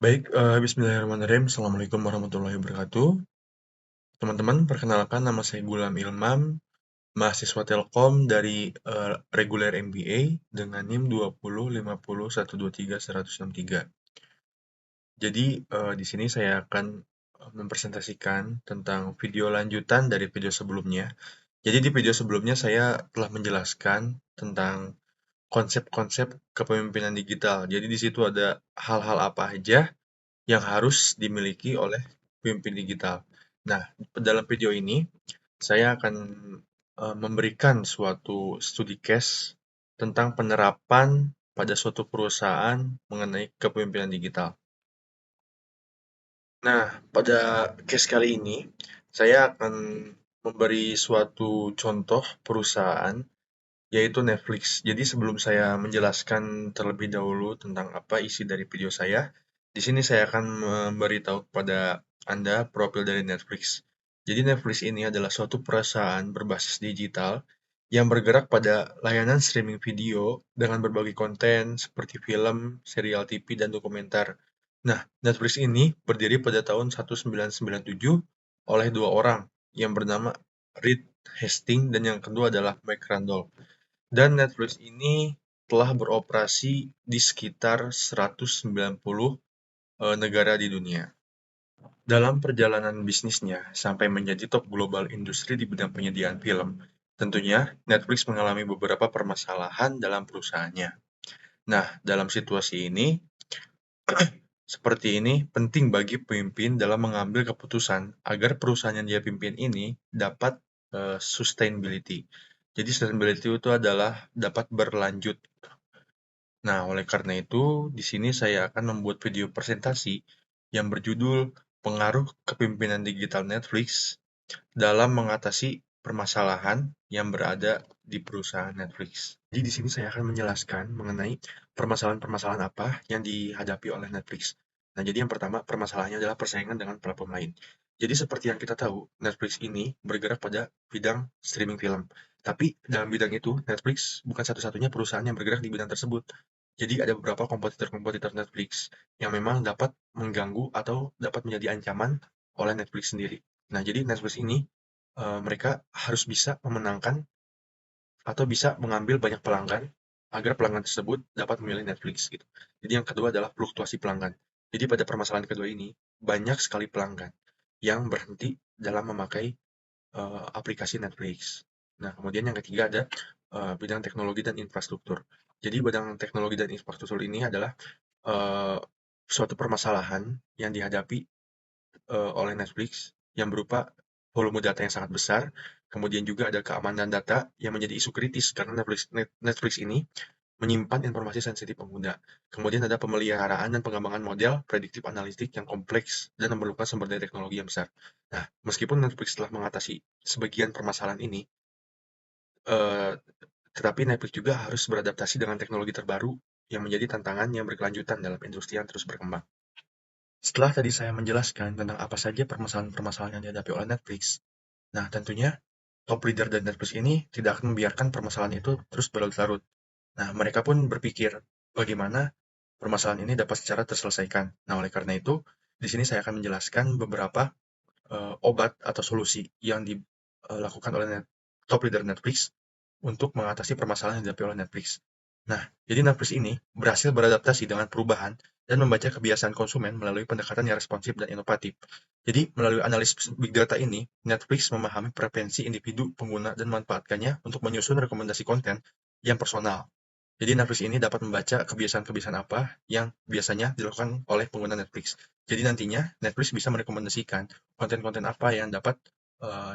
Baik, bismillahirrahmanirrahim. Assalamualaikum warahmatullahi wabarakatuh. Teman-teman, perkenalkan nama saya Gulam Ilmam, mahasiswa Telkom dari reguler MBA dengan NIM 20505123 Jadi, di sini saya akan mempresentasikan tentang video lanjutan dari video sebelumnya. Jadi di video sebelumnya saya telah menjelaskan tentang konsep-konsep kepemimpinan digital. Jadi di situ ada hal-hal apa aja yang harus dimiliki oleh pemimpin digital. Nah, dalam video ini saya akan memberikan suatu studi case tentang penerapan pada suatu perusahaan mengenai kepemimpinan digital. Nah, pada case kali ini saya akan memberi suatu contoh perusahaan yaitu Netflix. Jadi sebelum saya menjelaskan terlebih dahulu tentang apa isi dari video saya, di sini saya akan memberitahu kepada Anda profil dari Netflix. Jadi Netflix ini adalah suatu perusahaan berbasis digital yang bergerak pada layanan streaming video dengan berbagai konten seperti film, serial TV, dan dokumenter. Nah, Netflix ini berdiri pada tahun 1997 oleh dua orang yang bernama Reed Hastings dan yang kedua adalah Mike Randolph. Dan Netflix ini telah beroperasi di sekitar 190 negara di dunia. Dalam perjalanan bisnisnya sampai menjadi top global industri di bidang penyediaan film, tentunya Netflix mengalami beberapa permasalahan dalam perusahaannya. Nah, dalam situasi ini, seperti ini penting bagi pemimpin dalam mengambil keputusan agar perusahaan yang dia pimpin ini dapat sustainability. Jadi sustainability itu adalah dapat berlanjut. Nah, oleh karena itu, di sini saya akan membuat video presentasi yang berjudul Pengaruh Kepemimpinan Digital Netflix dalam mengatasi permasalahan yang berada di perusahaan Netflix. Jadi di sini saya akan menjelaskan mengenai permasalahan-permasalahan apa yang dihadapi oleh Netflix. Nah, jadi yang pertama permasalahannya adalah persaingan dengan platform lain. Jadi seperti yang kita tahu, Netflix ini bergerak pada bidang streaming film. Tapi dalam bidang itu, Netflix bukan satu-satunya perusahaan yang bergerak di bidang tersebut. Jadi ada beberapa kompetitor-kompetitor Netflix yang memang dapat mengganggu atau dapat menjadi ancaman oleh Netflix sendiri. Nah, jadi Netflix ini mereka harus bisa memenangkan atau bisa mengambil banyak pelanggan agar pelanggan tersebut dapat memilih Netflix gitu. Jadi yang kedua adalah fluktuasi pelanggan. Jadi pada permasalahan kedua ini banyak sekali pelanggan yang berhenti dalam memakai aplikasi Netflix. Nah, kemudian yang ketiga ada bidang teknologi dan infrastruktur. Jadi bidang teknologi dan infrastruktur ini adalah uh, suatu permasalahan yang dihadapi oleh Netflix yang berupa volume data yang sangat besar, kemudian juga ada keamanan data yang menjadi isu kritis karena Netflix ini menyimpan informasi sensitif pengguna. Kemudian ada pemeliharaan dan pengembangan model prediktif analitik yang kompleks dan memerlukan sumber daya teknologi yang besar. Nah, meskipun Netflix telah mengatasi sebagian permasalahan ini, eh, tetapi Netflix juga harus beradaptasi dengan teknologi terbaru yang menjadi tantangan yang berkelanjutan dalam industri yang terus berkembang. Setelah tadi saya menjelaskan tentang apa saja permasalahan-permasalahan yang dihadapi oleh Netflix, nah tentunya top leader dari Netflix ini tidak akan membiarkan permasalahan itu terus berlarut-larut. Nah, mereka pun berpikir bagaimana permasalahan ini dapat secara terselesaikan. Nah, oleh karena itu, di sini saya akan menjelaskan beberapa obat atau solusi yang dilakukan oleh top leader Netflix untuk mengatasi permasalahan yang dihadapi oleh Netflix. Nah, jadi Netflix ini berhasil beradaptasi dengan perubahan dan membaca kebiasaan konsumen melalui pendekatan yang responsif dan inovatif. Jadi, melalui analisis big data ini, Netflix memahami preferensi individu pengguna dan memanfaatkannya untuk menyusun rekomendasi konten yang personal. Jadi Netflix ini dapat membaca kebiasaan-kebiasaan apa yang biasanya dilakukan oleh pengguna Netflix. Jadi nantinya Netflix bisa merekomendasikan konten-konten apa yang dapat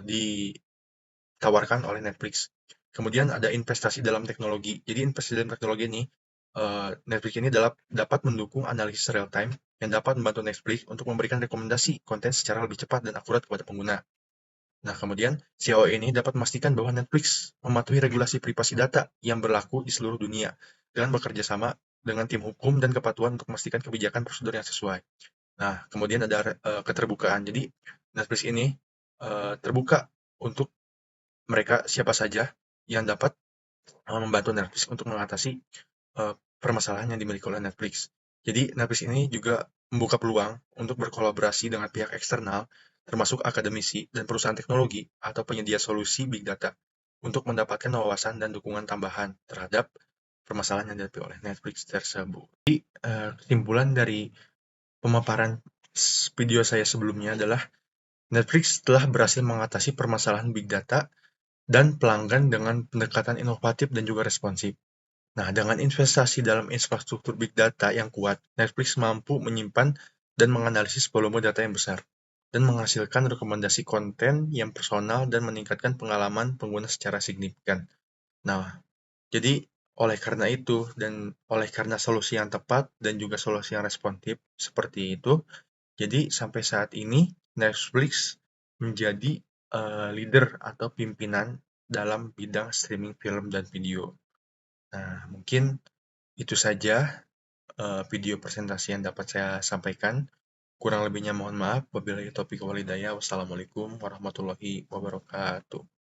ditawarkan oleh Netflix. Kemudian ada investasi dalam teknologi. Jadi investasi dalam teknologi ini, Netflix ini dapat mendukung analisis real time yang dapat membantu Netflix untuk memberikan rekomendasi konten secara lebih cepat dan akurat kepada pengguna. Nah, kemudian COE ini dapat memastikan bahwa Netflix mematuhi regulasi privasi data yang berlaku di seluruh dunia dengan bekerja sama dengan tim hukum dan kepatuhan untuk memastikan kebijakan prosedur yang sesuai. Nah, kemudian ada keterbukaan. Jadi Netflix ini terbuka untuk mereka siapa saja yang dapat membantu Netflix untuk mengatasi permasalahan yang dimiliki oleh Netflix. Jadi Netflix ini juga membuka peluang untuk berkolaborasi dengan pihak eksternal, termasuk akademisi dan perusahaan teknologi atau penyedia solusi big data, untuk mendapatkan wawasan dan dukungan tambahan terhadap permasalahan yang dihadapi oleh Netflix tersebut. Jadi, kesimpulan dari pemaparan video saya sebelumnya adalah Netflix telah berhasil mengatasi permasalahan big data dan pelanggan dengan pendekatan inovatif dan juga responsif. Nah, dengan investasi dalam infrastruktur big data yang kuat, Netflix mampu menyimpan dan menganalisis volume data yang besar, dan menghasilkan rekomendasi konten yang personal dan meningkatkan pengalaman pengguna secara signifikan. Nah, jadi oleh karena itu dan oleh karena solusi yang tepat dan juga solusi yang responsif seperti itu, jadi sampai saat ini Netflix menjadi leader atau pimpinan dalam bidang streaming film dan video. Nah, mungkin itu saja video presentasi yang dapat saya sampaikan. Kurang lebihnya mohon maaf. Wabillahi taufiq wal hidayah. Wassalamualaikum warahmatullahi wabarakatuh.